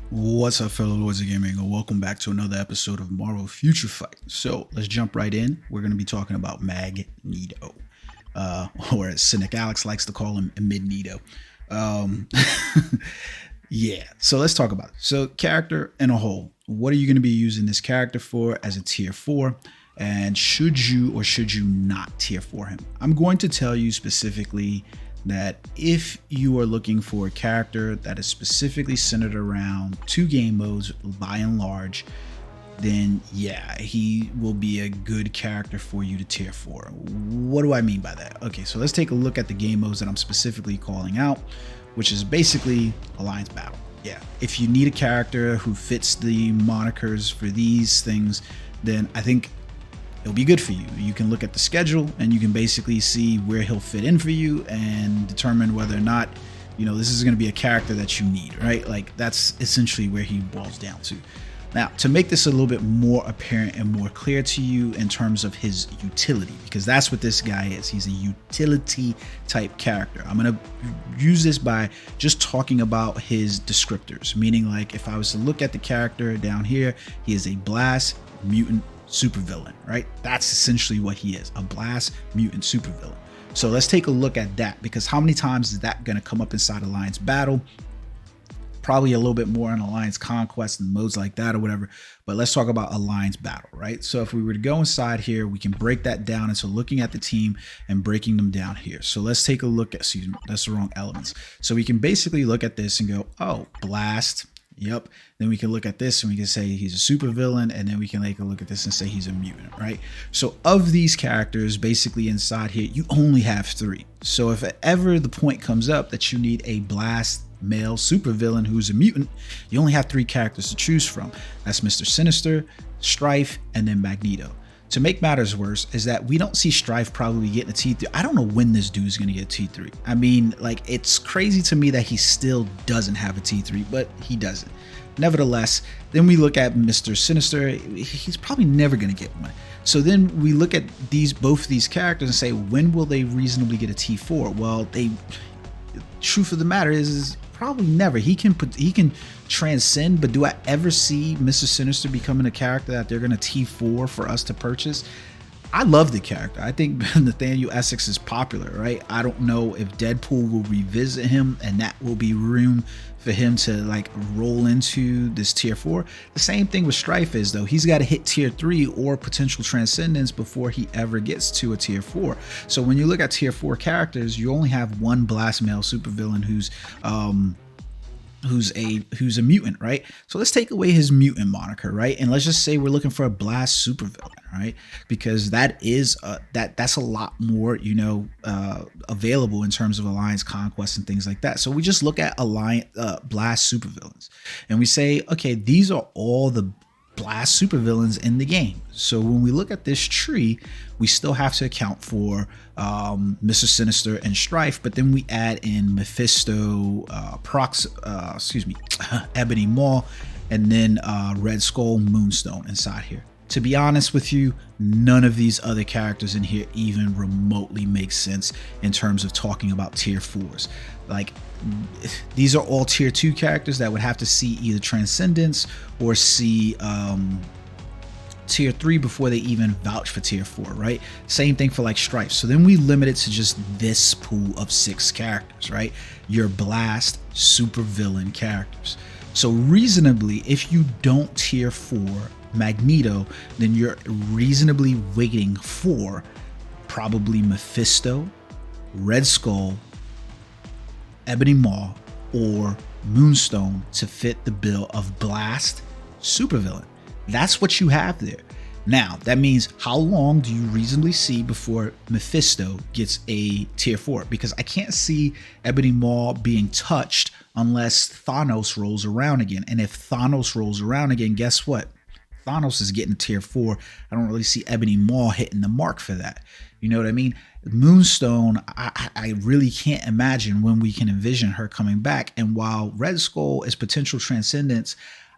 What's up, fellow Lords of Gaming, and welcome back to another episode of Marvel Future Fight. So let's jump right in. We're going to be talking about Magneto, or as Cynic Alex likes to call him, Midneto. Um, yeah, so let's talk about it. So character in a whole, what are you going to be using this character for as a tier 4? And should you or should you not tier 4 him? I'm going to tell you specifically that if you are looking for a character that is specifically centered around 2 game modes by and large, then yeah, he will be a good character for you to tier 4. What do I mean by that? Okay, so let's take a look at the game modes that I'm specifically calling out, which is basically Alliance Battle. Yeah, if you need a character who fits the monikers for these things, then I think it'll be good for you. You can look at the schedule and you can basically see where he'll fit in for you and determine whether or not, this is going to be a character that you need, right? Like, that's essentially where he boils down to. Now, to make this a little bit more apparent and more clear to you in terms of his utility, because that's what this guy is. He's a utility type character. I'm going to use this by just talking about his descriptors, meaning like if I was to look at the character down here, he is a blast mutant supervillain, right? That's essentially what he is, a blast mutant supervillain. So let's take a look at that, because how many times is that going to come up inside Alliance Battle? Probably a little bit more in Alliance Conquest and modes like that or whatever, but let's talk about Alliance Battle, right? So if we were to go inside here, we can break that down into looking at the team and breaking them down here. So let's take a look at, excuse me, that's the wrong elements. So we can basically look at this and go, oh, blast. Yep. Then we can look at this and we can say he's a super villain, and then we can take a look at this and say he's a mutant, right? So of these characters, basically inside here, you only have 3. So if ever the point comes up that you need a blast male super villain who's a mutant, you only have 3 characters to choose from. That's Mr. Sinister, Strafe, and then Magneto. To make matters worse is that we don't see Strafe probably getting a T3. I don't know when this dude's going to get a T3. I mean, like, it's crazy to me that he still doesn't have a T3, but he doesn't. Nevertheless, then we look at Mr. Sinister. He's probably never going to get one. So then we look at both of these characters and say, when will they reasonably get a T4? Well, the truth of the matter is probably never. He can transcend, but do I ever see Mr. Sinister becoming a character that they're going to T4 for us to purchase? I love the character. I think Nathaniel Essex is popular, right? I don't know if Deadpool will revisit him and that will be room for him to like roll into this tier 4. The same thing with Strafe is, though. He's got to hit tier 3 or potential transcendence before he ever gets to a tier 4. So when you look at tier 4 characters, you only have one blast male supervillain who's a mutant, right? So let's take away his mutant moniker, right? And let's just say we're looking for a blast supervillain, right? Because that is that's a lot more, available in terms of Alliance Conquest and things like that. So we just look at Alliance blast supervillains and we say, okay, these are all the blast supervillains in the game. So when we look at this tree, we still have to account for Mr. Sinister and Strafe, but then we add in Mephisto, Ebony Maw, and then Red Skull, Moonstone inside here. To be honest with you, none of these other characters in here even remotely make sense in terms of talking about tier 4s. Like, these are all tier 2 characters that would have to see either Transcendence or see tier 3 before they even vouch for tier 4, right? Same thing for like Strafe. So then we limit it to just this pool of 6 characters, right? Your blast super villain characters. So reasonably, if you don't tier 4 Magneto, then you're reasonably waiting for probably Mephisto, Red Skull, Ebony Maw, or Moonstone to fit the bill of blast supervillain. That's what you have there. Now, that means how long do you reasonably see before Mephisto gets a tier 4? Because I can't see Ebony Maw being touched unless Thanos rolls around again. And if Thanos rolls around again, guess what? Thanos is getting a tier 4. I don't really see Ebony Maw hitting the mark for that. You know what I mean? Moonstone, I really can't imagine when we can envision her coming back. And while Red Skull is potential transcendence,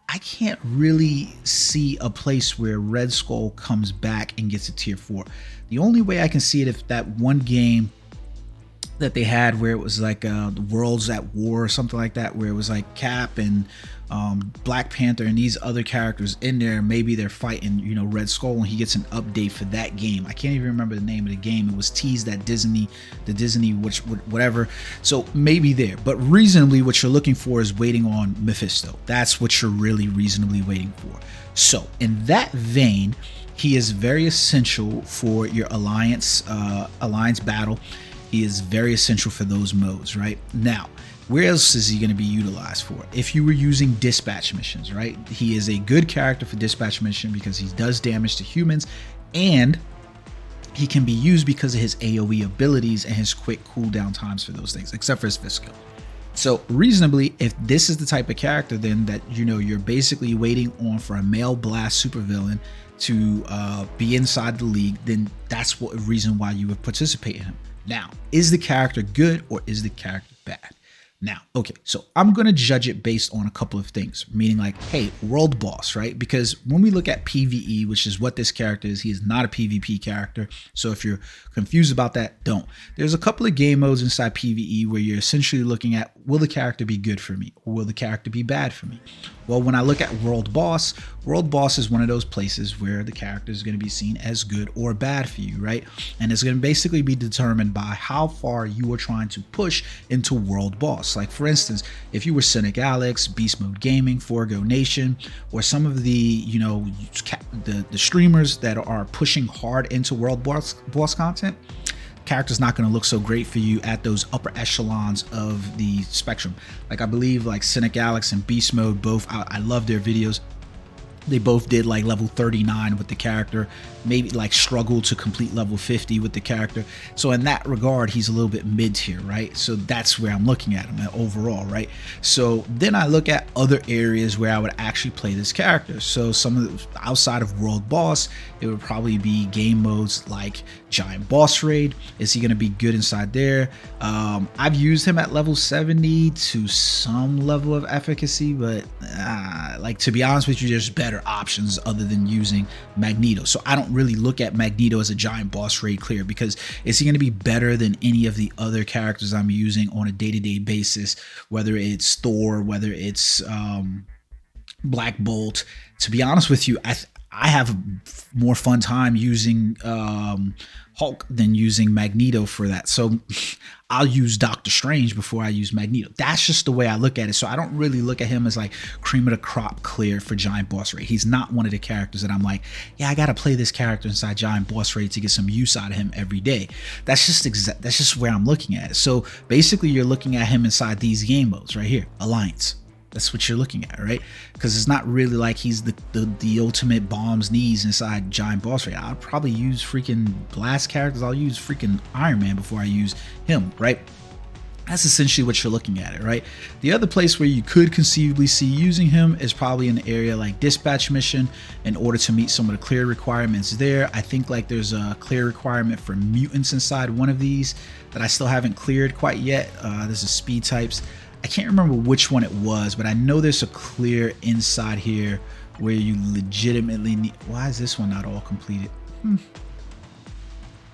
I can't really see a place where Red Skull comes back and gets a tier 4. The only way I can see it if that one game that they had where it was like the Worlds at War or something like that, where it was like Cap and Black Panther and these other characters in there. Maybe they're fighting, you know, Red Skull, and he gets an update for that game. I can't even remember the name of the game. It was teased at Disney, which whatever. So maybe there, but reasonably what you're looking for is waiting on Mephisto. That's what you're really reasonably waiting for. So in that vein, he is very essential for your alliance battle. He is very essential for those modes, right? Now, where else is he going to be utilized for? If you were using dispatch missions, right? He is a good character for dispatch mission because he does damage to humans, and he can be used because of his AoE abilities and his quick cooldown times for those things, except for his fifth skill. So reasonably, if this is the type of character then that, you know, you're basically waiting on for a male blast supervillain to be inside the league, then that's what reason why you would participate in him. Now, is the character good or is the character bad? Now, okay, so I'm going to judge it based on a couple of things, meaning like, hey, world boss, right? Because when we look at PvE, which is what this character is, he is not a PvP character. So if you're confused about that, don't. There's a couple of game modes inside PvE where you're essentially looking at, will the character be good for me or will the character be bad for me? Well, when I look at world boss is one of those places where the character is going to be seen as good or bad for you, right? And it's going to basically be determined by how far you are trying to push into world boss. Like for instance, if you were Cynic Alex, Beast Mode Gaming, Forgo Nation, or some of the, you know, the streamers that are pushing hard into world boss content, character's not going to look so great for you at those upper echelons of the spectrum. Like I believe like Cynic Alex and Beast Mode both, I love their videos. They both did like level 39 with the character, maybe like struggled to complete level 50 with the character. So in that regard, he's a little bit mid tier, right? So that's where I'm looking at him overall, right? So then I look at other areas where I would actually play this character. So some of the, outside of world boss, it would probably be game modes like giant boss raid. Is he going to be good inside there? I've used him at level 70 to some level of efficacy, but like to be honest with you, there's better options other than using Magneto. So I don't really look at Magneto as a giant boss raid clear, because is he going to be better than any of the other characters I'm using on a day-to-day basis, whether it's Thor, whether it's Black Bolt? To be honest with you, I have more fun time using Hulk than using Magneto for that. So I'll use Doctor Strange before I use Magneto. That's just the way I look at it. So I don't really look at him as like cream of the crop clear for Giant Boss Raid. He's not one of the characters that I'm like, yeah, I got to play this character inside Giant Boss Raid to get some use out of him every day. That's just where I'm looking at it. So basically you're looking at him inside these game modes right here, Alliance. That's what you're looking at, right? Because it's not really like he's the ultimate bombs knees inside Giant Boss Raid. I'll probably use freaking blast characters. I'll use freaking Iron Man before I use him, right? That's essentially what you're looking at it, right? The other place where you could conceivably see using him is probably in the area like dispatch mission in order to meet some of the clear requirements there. I think like there's a clear requirement for mutants inside one of these that I still haven't cleared quite yet. This is speed types. I can't remember which one it was, but I know there's a clear inside here where you legitimately need. Why is this one not all completed? Oh,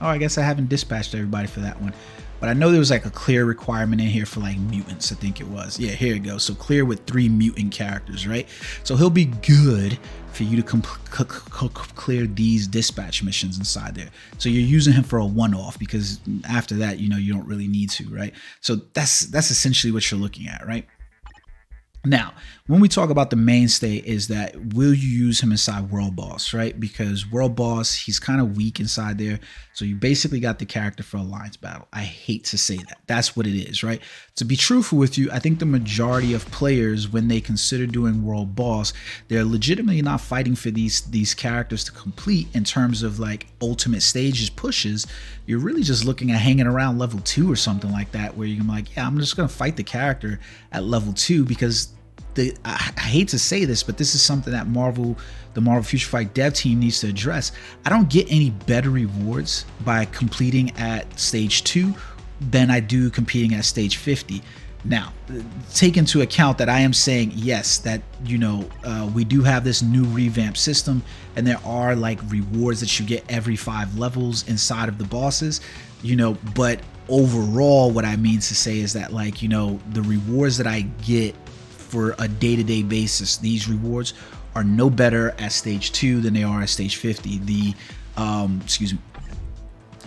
I guess I haven't dispatched everybody for that one. But I know there was like a clear requirement in here for like mutants, I think it was. Yeah, here it goes. So clear with 3 mutant characters, right? So he'll be good for you to clear these dispatch missions inside there. So you're using him for a one-off, because after that, you know, you don't really need to, right? So that's essentially what you're looking at, right? Now, when we talk about the mainstay is that will you use him inside World Boss, right? Because World Boss, he's kind of weak inside there. So you basically got the character for Alliance Battle. I hate to say that. That's what it is, right? To be truthful with you, I think the majority of players, when they consider doing World Boss, they're legitimately not fighting for these characters to complete in terms of like ultimate stages pushes. You're really just looking at hanging around level 2 or something like that, where you're like, yeah, I'm just going to fight the character at level 2 because I hate to say this, but this is something that the Marvel Future Fight dev team needs to address. I don't get any better rewards by completing at stage 2 than I do competing at stage 50. Now, take into account that I am saying, yes, that, you know, we do have this new revamped system and there are like rewards that you get every 5 levels inside of the bosses. you know, but overall what I mean to say is that, like, you know, the rewards that I get for a day-to-day basis, these rewards are no better at stage 2 than they are at stage 50.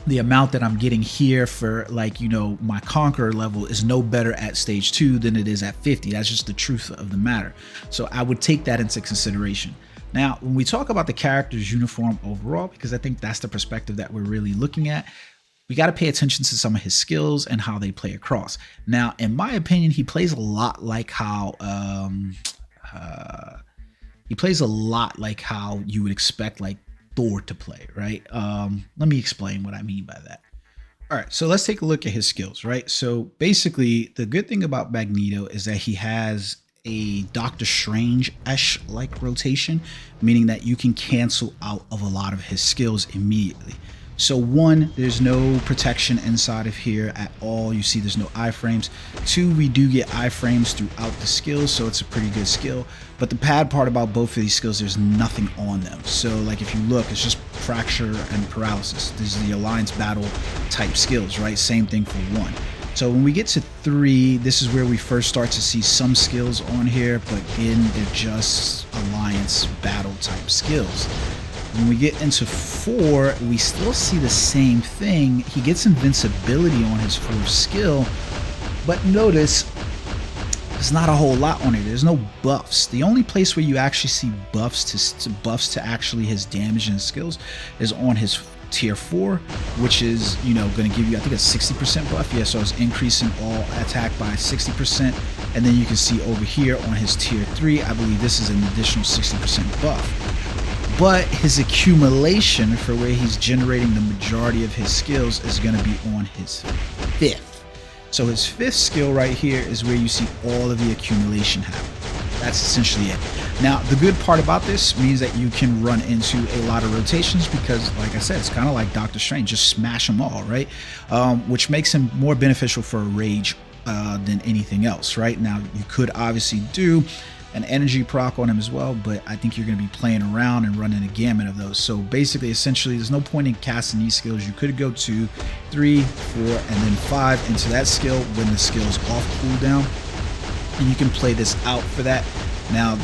The amount that I'm getting here for, like, you know, my Conqueror level is no better at stage 2 than it is at 50. That's just the truth of the matter. So I would take that into consideration. Now, when we talk about the character's uniform overall, because I think that's the perspective that we're really looking at, we got to pay attention to some of his skills and how they play across. Now, in my opinion, he plays a lot like how you would expect, like, Thor to play, right? Let me explain what I mean by that. All right, so let's take a look at his skills, right? So basically, the good thing about Magneto is that he has a Doctor Strange-esh like rotation, meaning that you can cancel out of a lot of his skills immediately. So one, there's no protection inside of here at all. You see there's no iframes. Two, we do get iframes throughout the skills, so it's a pretty good skill. But the bad part about both of these skills, there's nothing on them. So like if you look, it's just fracture and paralysis. These are the alliance battle type skills, right? Same thing for 1. So when we get to 3, this is where we first start to see some skills on here, but again, they're just alliance battle type skills. When we get into 4, we still see the same thing. He gets invincibility on his 4th skill, but notice there's not a whole lot on it. There's no buffs. The only place where you actually see buffs to actually his damage and skills is on his tier 4, which is, you know, going to give you, I think, a 60% buff. Yeah, so it's increasing all attack by 60%. And then you can see over here on his tier 3, I believe this is an additional 60% buff. But his accumulation for where he's generating the majority of his skills is going to be on his 5th. So his 5th skill right here is where you see all of the accumulation happen. That's essentially it. Now, the good part about this means that you can run into a lot of rotations because, like I said, it's kind of like Doctor Strange. Just smash them all, right? Which makes him more beneficial for a rage than anything else, right? Now, you could obviously do an energy proc on him as well, but I think you're going to be playing around and running a gamut of those. So basically, essentially, there's no point in casting these skills. You could go 2, 3, 4, and then 5 into that skill when the skill's off cooldown, and you can play this out for that. Now,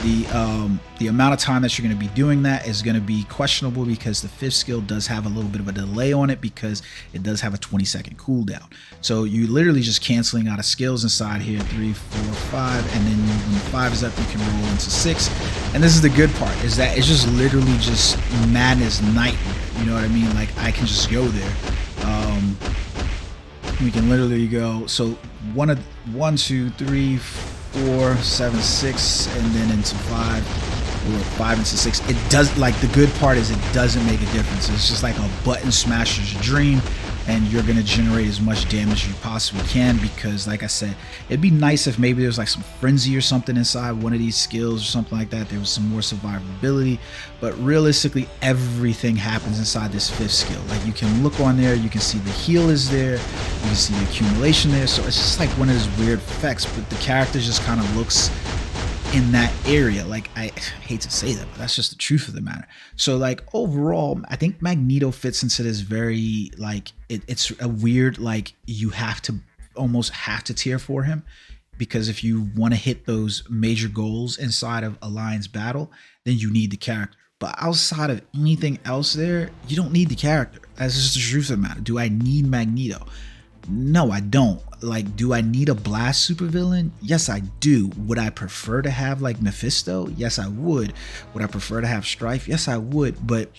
the amount of time that you're going to be doing that is going to be questionable because the 5th skill does have a little bit of a delay on it because it does have a 20-second cooldown. So you literally just canceling out of skills inside here, 3, 4, 5, and then when 5 is up, you can roll into 6. And this is the good part, is that it's just literally just madness nightmare. You know what I mean? Like, I can just go there. We can literally go, so 1, 2, 3, 4, 7, 6, and then into 5, or 5 into 6. It does, like, the good part is it doesn't make a difference. It's just like a button smasher's dream, and you're going to generate as much damage as you possibly can because, like I said, it'd be nice if maybe there's like some frenzy or something inside one of these skills or something like that. There was some more survivability, but realistically, everything happens inside this 5th skill. Like, you can look on there, you can see the heal is there, you can see the accumulation there, so it's just like one of those weird effects, but the character just kind of looks in that area. Like, I hate to say that, but that's just the truth of the matter. So, like, overall, I think Magneto fits into this very, like, it's a weird, like, you have to almost have to tier for him, because if you want to hit those major goals inside of Alliance battle, then you need the character. But outside of anything else there, you don't need the character. That's just the truth of the matter. Do I need Magneto? No, I don't. Like, do I need a blast supervillain? Yes, I do. Would I prefer to have, like, Mephisto? Yes, I would. Would I prefer to have Strafe? Yes, I would. But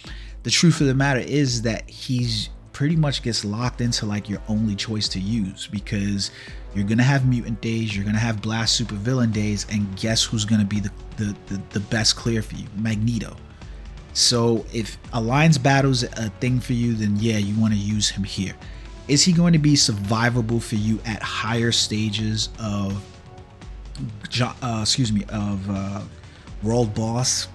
the truth of the matter is that he's pretty much gets locked into, like, your only choice to use, because you're gonna have mutant days, you're gonna have blast supervillain days, and guess who's gonna be the best clear for you? Magneto. So if Alliance battle's a thing for you, then yeah, you want to use him here. Is he going to be survivable for you at higher stages of world boss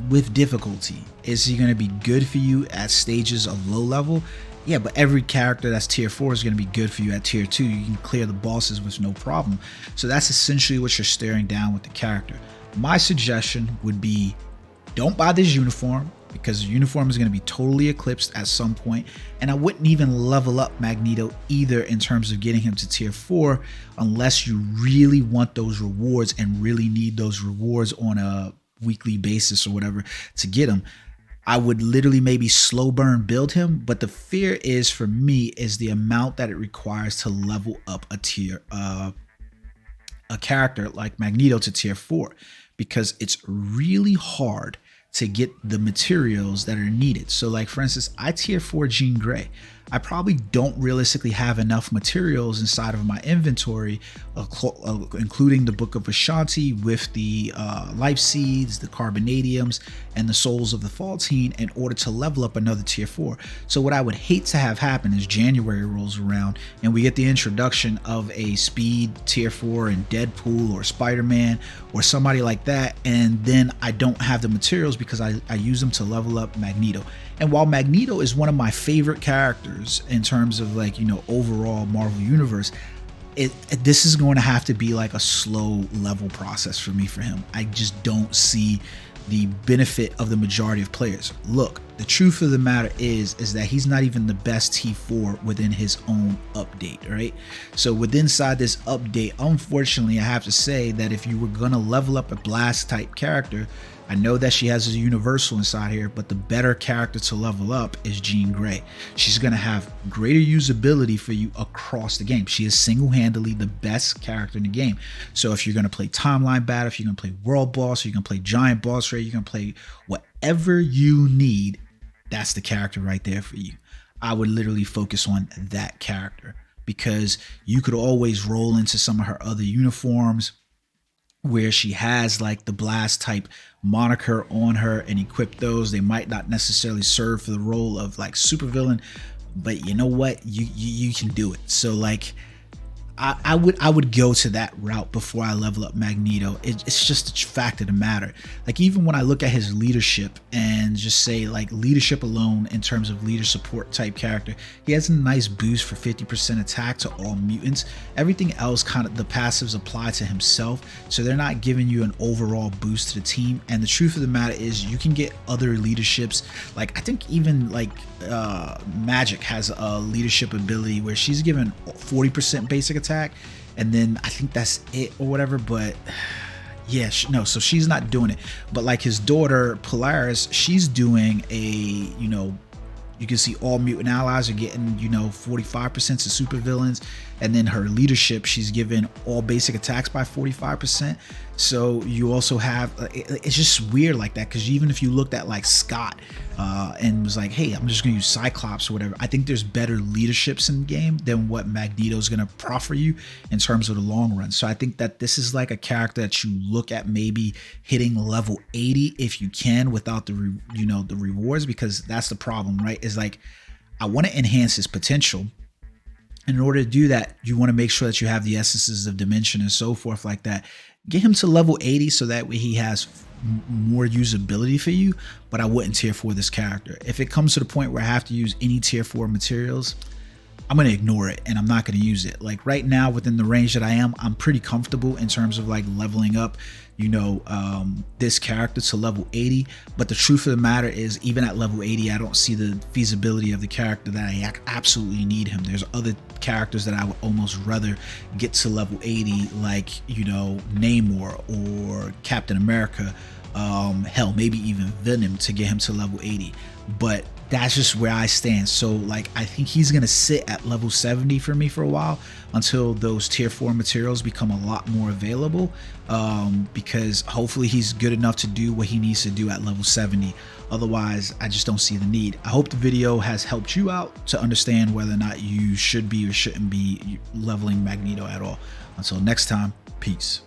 with difficulty? Is he going to be good for you at stages of low level? Yeah, but every character that's tier 4 is going to be good for you at tier 2. You can clear the bosses with no problem. So that's essentially what you're staring down with the character. My suggestion would be, don't buy this uniform. because the uniform is going to be totally eclipsed at some point, and I wouldn't even level up Magneto either in terms of getting him to tier 4 unless you really want those rewards and really need those rewards on a weekly basis or whatever to get him. I would literally maybe slow burn build him, but the fear is for me is the amount that it requires to level up a tier, a character like Magneto to tier 4, because it's really hard to get the materials that are needed. So like for instance, I tier 4 Jean Grey. I probably don't realistically have enough materials inside of my inventory, including the Book of Ashanti with the life seeds, the carbonadiums, and the souls of the Faultine in order to level up another tier 4. So what I would hate to have happen is January rolls around and we get the introduction of a speed tier 4 in Deadpool or Spider-Man or somebody like that, and then I don't have the materials because I use them to level up Magneto. And while Magneto is one of my favorite characters in terms of like, you know, overall Marvel Universe, this is going to have to be like a slow level process for me for him. I just don't see the benefit of the majority of players. Look, the truth of the matter is that he's not even the best T4 within his own update, right? So inside this update, unfortunately, I have to say that if you were gonna level up a blast type character, I know that she has a universal inside here, but the better character to level up is Jean Grey. She's going to have greater usability for you across the game. She is single-handedly the best character in the game. So if you're going to play timeline battle, if you're going to play world boss, or you're going to play giant boss raid, you're going to play whatever you need, that's the character right there for you. I would literally focus on that character because you could always roll into some of her other uniforms where she has like the blast type moniker on her and equip those. They might not necessarily serve for the role of like supervillain, but you know what, you can do it. So like I would go to that route before I level up Magneto. It's just a fact of the matter. Like even when I look at his leadership and just say like leadership alone in terms of leader support type character, he has a nice boost for 50% attack to all mutants. Everything else kind of the passives apply to himself, so they're not giving you an overall boost to the team. And the truth of the matter is you can get other leaderships. Like I think even like Magic has a leadership ability where she's given 40% basic attack, and then I think that's it or whatever. But yeah, no, so she's not doing it. But like his daughter Polaris, she's doing a, you know, you can see all mutant allies are getting, you know, 45% to supervillains, and then her leadership, she's given all basic attacks by 45%. So you also have, it's just weird like that, because even if you looked at like Scott and was like, hey, I'm just gonna use Cyclops or whatever, I think there's better leaderships in the game than what Magneto's gonna proffer you in terms of the long run. So I think that this is like a character that you look at maybe hitting level 80 if you can without the the rewards, because that's the problem, right? Is like I want to enhance his potential. And in order to do that, you want to make sure that you have the essences of dimension and so forth like that. Get him to level 80 so that way he has more usability for you, but I wouldn't tier 4 this character. If it comes to the point where I have to use any tier 4 materials, I'm going to ignore it and I'm not going to use it. Like right now within the range that I am, I'm pretty comfortable in terms of like leveling up, this character to level 80. But the truth of the matter is, even at level 80, I don't see the feasibility of the character that I absolutely need him. There's other characters that I would almost rather get to level 80, like, Namor or Captain America, hell, maybe even Venom to get him to level 80. But that's just where I stand. So like I think he's gonna sit at level 70 for me for a while until those tier 4 materials become a lot more available, because hopefully he's good enough to do what he needs to do at level 70. Otherwise, I just don't see the need. I hope the video has helped you out to understand whether or not you should be or shouldn't be leveling Magneto at all. Until next time, peace.